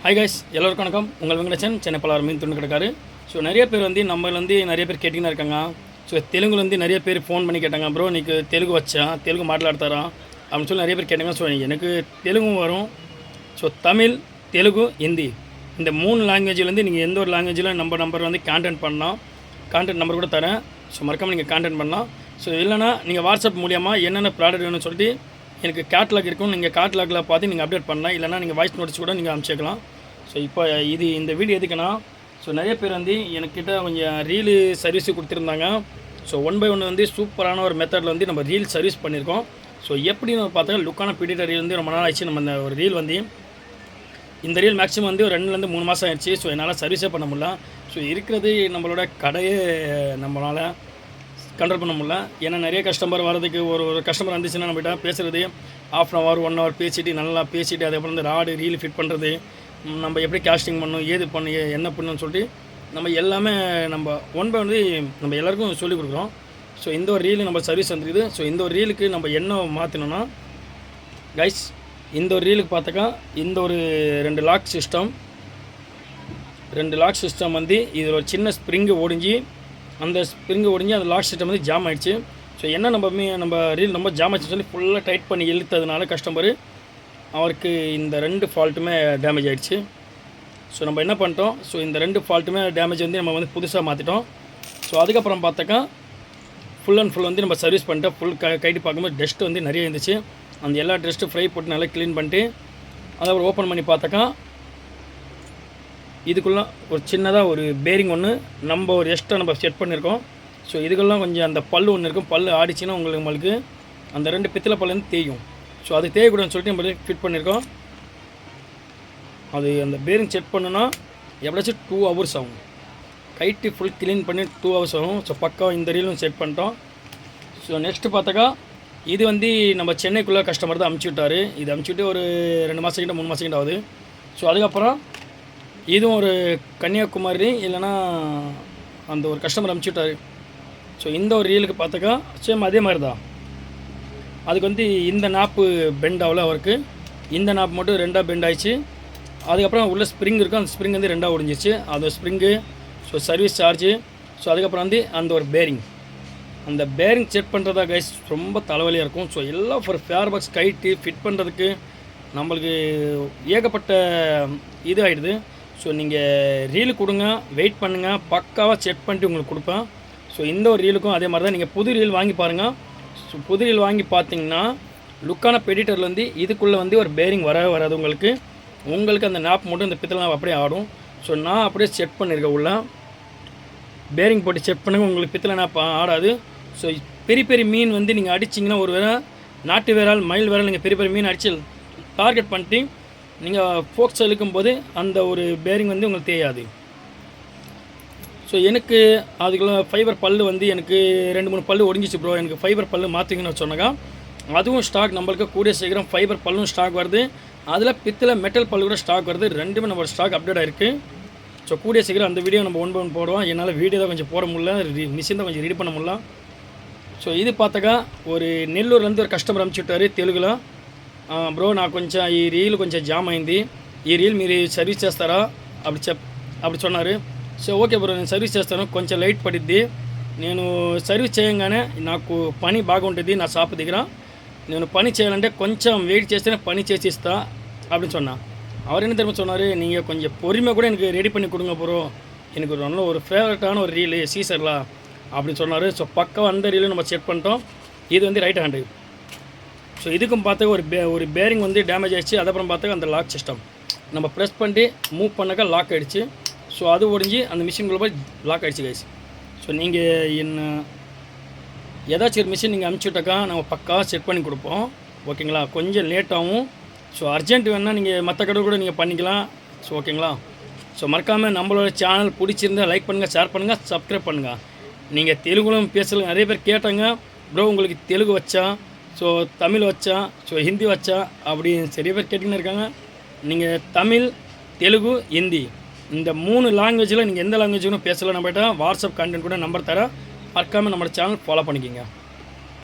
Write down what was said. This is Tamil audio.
ஹாய் கைஸ், எல்லோருக்கும் வணக்கம். உங்கள் வெங்கடேசன், சென்னை பலார் மீன் துண்டு கிடக்காரு. ஸோ நிறைய பேர் நம்மள நிறைய பேர் கேட்டிங்கன்னா இருக்காங்க. ஸோ தெலுங்குல நிறைய பேர் ஃபோன் பண்ணி கேட்டாங்க, ப்ரோ நீக்கு தெலுங்கு வச்சா தெலுங்கு மாట్లాடுத்தாரா அப்படின்னு சொல்லி நிறைய பேர் கேட்டாங்க. ஸோ எனக்கு தெலுங்கும் வரும். ஸோ தமிழ், தெலுங்கு, ஹிந்தி இந்த 3 லாங்குவேஜ்லேருந்து நீங்கள் எந்த ஒரு லாங்குவேஜில் நம்பர் கான்டாக்ட் பண்ணலாம். கான்டாக்ட் நம்பர் கூட தரேன். ஸோ மறக்காமல் நீங்கள் கான்டாக்ட் பண்ணலாம். ஸோ இல்லைனா நீங்கள் வாட்ஸ்அப் மூலியமாக என்னென்ன ப்ராடக்ட் வேணும்னு சொல்லிட்டு எனக்கு கேட்லாக் இருக்கும். நீங்கள் கேட்லாகில் பார்த்து நீங்கள் அப்டேட் பண்ணலாம். இல்லைனா நீங்கள் வாய்ஸ் நோட்ஸ் கூட நீங்கள் அனுப்பிச்சிக்கலாம். ஸோ இப்போ இந்த வீடியோ எதுக்குன்னா, ஸோ நிறைய பேர் எனக்கிட்ட கொஞ்சம் ரீலு சர்வீஸு கொடுத்துருந்தாங்க. ஸோ 1 by 1 சூப்பரான ஒரு மெத்தடில் நம்ம ரீல் சர்வீஸ் பண்ணியிருக்கோம். ஸோ எப்படின்னு பார்த்தா லுக்கான பிடிட்டர் ரீல் ரொம்ப நாள் ஆயிடுச்சு. நம்ம இந்த ஒரு ரீல் இந்த ரீல் மேக்ஸிமம் ஒரு 2 to 3 மாதம் ஆயிடுச்சு. ஸோ என்னால் சர்வீஸே பண்ண முடியல. ஸோ இருக்கிறது நம்மளோட கடையே நம்மளால் கண்ட்ரோல் பண்ண முடியல. ஏன்னா நிறைய கஸ்டமர் வரதுக்கு ஒரு கஸ்டமர் வந்துச்சுன்னா நம்மகிட்ட பேசுகிறது ½ hour 1 hour பேசிட்டு நல்லா பேசிவிட்டு அதுக்கப்புறம் ராடு ரீல் ஃபிட் பண்ணுறது, நம்ம எப்படி காஸ்டிங் பண்ணணும், ஏது பண்ணு, என்ன பண்ணணும்னு சொல்லிட்டு நம்ம எல்லாமே நம்ம 1 by 1 நம்ம எல்லாருக்கும் சொல்லிக் கொடுக்குறோம். ஸோ இந்த ஒரு ரீலு நம்ம சர்வீஸ் வந்துருக்குது. ஸோ இந்த ஒரு ரீலுக்கு நம்ம என்ன மாற்றணும்னா கைஸ், இந்த ஒரு ரீலுக்கு பார்த்தாக்கா இந்த ஒரு 2 லாக் சிஸ்டம் இதில் ஒரு சின்ன ஸ்ப்ரிங்கு ஒடிஞ்சு அந்த லாக் சிஸ்டம் ஜாம் ஆகிடுச்சு. ஸோ என்ன நம்ம ரீல் ரொம்ப ஜாம் ஆச்சு சொல்லி ஃபுல்லாக டைட் பண்ணி இழுத்ததுனால கஸ்டமரு அவருக்கு இந்த 2 ஃபால்ட்டுமே டேமேஜ் ஆகிடுச்சு. ஸோ நம்ம என்ன பண்ணிட்டோம், ஸோ இந்த 2 ஃபால்ட்டுமே டேமேஜ் நம்ம புதுசாக மாற்றிட்டோம். ஸோ அதுக்கப்புறம் பார்த்தாக்கா ஃபுல் அண்ட் ஃபுல் நம்ம சர்வீஸ் பண்ணிட்டோம். ஃபுல் கைட்டு பார்க்கும்போது டஸ்ட் நிறைய இருந்துச்சு. அந்த எல்லா டஸ்ட்டு ஃப்ரை போட்டு நல்லா க்ளீன் பண்ணிட்டு அதுக்கப்புறம் ஓப்பன் பண்ணி பார்த்தாக்கா இதுக்குள்ளே ஒரு சின்னதாக ஒரு பேரிங் ஒன்று நம்ம ஒரு எக்ஸ்ட்ரா நம்ம செட் பண்ணியிருக்கோம். ஸோ இதுக்கெல்லாம் கொஞ்சம் அந்த பல் ஒன்று இருக்கும். பல் ஆடிச்சுன்னா நம்மளுக்கு அந்த 2 பித்தளை பல் தேயும். ஸோ அது தேயக்கூடாதுன்னு சொல்லிட்டு நம்ம ஃபிட் பண்ணியிருக்கோம். அது அந்த பேரிங் செட் பண்ணுன்னா எப்படியாச்சும் 2 hours ஆகும். கைட்டு ஃபுல் க்ளீன் பண்ணி 2 hours ஆகும். ஸோ பக்கா இந்த ரீலும் செட் பண்ணிட்டோம். ஸோ நெக்ஸ்ட்டு பார்த்தாக்கா இது நம்ம சென்னைக்குள்ளே கஸ்டமர் தான் அமுச்சு விட்டார். இது அமுச்சுட்டு ஒரு 2 மாதம் கிட்ட 3 மாதம் கிட்ட ஆகுது. ஸோ அதுக்கப்புறம் இதுவும் ஒரு கன்னியாகுமரி இல்லைனா அந்த ஒரு கஸ்டமர் அமுச்சு விட்டார். ஸோ இந்த ஒரு ரீலுக்கு பார்த்தாக்கா சேம் அதே மாதிரி தான். அதுக்கு இந்த நாப்பு பெண்ட் ஆகல அவருக்கு. இந்த நாப்பு மட்டும் 2ஆக பெண்ட் ஆயிடுச்சு. அதுக்கப்புறம் உள்ள ஸ்ப்ரிங் இருக்கும். அந்த ஸ்ப்ரிங் 2ஆக ஒடிஞ்சிச்சு. அது spring, so service charge, so அதுக்கப்புறம் அந்த ஒரு பேரிங், அந்த பேரிங் செட் பண்ணுறதா கைஸ் ரொம்ப தலைவலியாக இருக்கும். ஸோ எல்லாம் ஒரு ஃபேர் பாக்ஸ் கைட்டு ஃபிட் பண்ணுறதுக்கு நம்மளுக்கு ஏகப்பட்ட இது ஆகிடுது. ஸோ நீங்கள் ரீலு கொடுங்க, வெயிட் பண்ணுங்கள், பக்காவாக செக் பண்ணிட்டு உங்களுக்கு கொடுப்பேன். ஸோ இந்த ஒரு ரீலுக்கும் அதே மாதிரி தான். நீங்கள் புது ரீல் வாங்கி பாருங்கள். ஸோ புது ரீல் வாங்கி பார்த்தீங்கன்னா லுக்கான பெடிட்டரில் இதுக்குள்ளே ஒரு பேரிங் வராது. உங்களுக்கு அந்த நாப் மட்டும் இந்த பித்தளை நாப் அப்படியே ஆடும். ஸோ நான் அப்படியே செட் பண்ணியிருக்கேன். உள்ள பேரிங் போட்டு செக் பண்ணுங்கள், உங்களுக்கு பித்தளை நாப் ஆடாது. ஸோ பெரிய மீன் நீங்கள் அடிச்சிங்கன்னா ஒரு வேளை நாட்டு வேறால் மயில் வேறால் நீங்கள் பெரிய மீன் அடித்து டார்கெட் பண்ணிட்டு நீங்கள் ஃபோக்ஸ் இழுக்கும்போது அந்த ஒரு பேரிங் உங்களுக்கு தேயாது. ஸோ எனக்கு அதுக்குள்ள ஃபைபர் பல் எனக்கு 2-3 பல் ஒடிஞ்சிச்சு ப்ரோ, எனக்கு ஃபைபர் பல் மாற்றிங்கன்னு சொன்னாக்கா அதுவும் ஸ்டாக் நம்மளுக்கு கூடிய சீக்கிரம் ஃபைபர் பல்லும் ஸ்டாக் வருது. அதில் பித்தளை மெட்டல் பல் கூட ஸ்டாக் வருது. 2மே நம்ம ஸ்டாக் அப்டேட் ஆகிருக்கு. ஸோ கூடிய சீக்கிரம் அந்த வீடியோ நம்ம 1 by 1 போடுவோம். என்னால் வீடியோ தான் கொஞ்சம் போட முடியல, மிஷின் தான் கொஞ்சம் ரெடி பண்ண முடியல. ஸோ இது பார்த்தாக்கா ஒரு நெல்லூர்லேருந்து ஒரு கஸ்டமர் அனுப்பிச்சி விட்டார் తెలుగులో. బ్రో నాకు కొంచెం ఈ రీల్ కొంచెం జామ్ అయింది, ఈ రీల్ మీరు సర్వీస్ చేస్తారా அப்படி சொன்னார். సో ఓకే బ్రో నేను సర్వీస్ చేస్తాను, కొంచెం లైట్ పడిద్ది, నేను సర్వీస్ చేయంగానే నాకు పని బాగుంటుంది నా షాప్ దగ్గర, నేను పని చేయాలంటే కొంచెం వెయిట్ చేస్తేనే పని చేసి ఇస్తా அப்படின்னு சொன்னான். அவர் என்ன தெரியுமா சொன்னார், நீங்கள் கொஞ்சம் பொறுமை கூட எனக்கு ரெடி பண்ணி கொடுங்க ப்ரோ, எனக்கு நல்ல ஒரு ஃபேவரட்டான ஒரு ரீலு சீசரில் அப்படின்னு சொன்னார். ஸோ பக்கம் அந்த ரீலும் நம்ம செக் பண்ணிட்டோம். இது ரைட் ஹேண்டு. ஸோ இதுக்கும் பார்த்தா ஒரு பேரிங் டேமேஜ் ஆகிடுச்சு. அதுக்கப்புறம் பார்த்தா அந்த லாக் சிஸ்டம் நம்ம ப்ரெஸ் பண்ணிட்டு மூவ் பண்ணாக்கா லாக் ஆகிடுச்சு. ஸோ அது ஒடிஞ்சு அந்த மிஷின்குள்ளே போய் லாக் ஆகிடுச்சு கைஸ். ஸோ நீங்கள் ஏதாச்சும் ஒரு மிஷின் நீங்கள் அனுப்பிச்சுட்டாக்கா நம்ம பக்காவாக செக் பண்ணி கொடுப்போம், ஓகேங்களா. கொஞ்சம் லேட்டாகும். ஸோ அர்ஜென்ட் வேணால் நீங்கள் மற்ற கடை கூட நீங்கள் பண்ணிக்கலாம். ஸோ ஓகேங்களா. ஸோ மறக்காமல் நம்மளோட சேனல் பிடிச்சிருந்தால் லைக் பண்ணுங்கள், ஷேர் பண்ணுங்கள், சப்ஸ்கிரைப் பண்ணுங்கள். நீங்கள் தெலுங்குலும் பேசலாம். நிறைய பேர் கேட்டாங்க, ப்ரோ உங்களுக்கு தெலுங்கு வச்சா, ஸோ தமிழ் வச்சா, ஸோ ஹிந்தி வச்சா அப்படி நிறைய பேர் கேட்டுன்னு இருக்காங்க. நீங்கள் தமிழ், தெலுங்கு, ஹிந்தி இந்த 3 லாங்குவேஜில் நீங்கள் எந்த லாங்குவேஜ் பேசலாம். நம்மகிட்ட வாட்ஸ்அப் கான்டென்ட் கூட நம்பர் தரேன். மறக்காமல் நம்ம சேனல் ஃபாலோ பண்ணிக்கோங்க.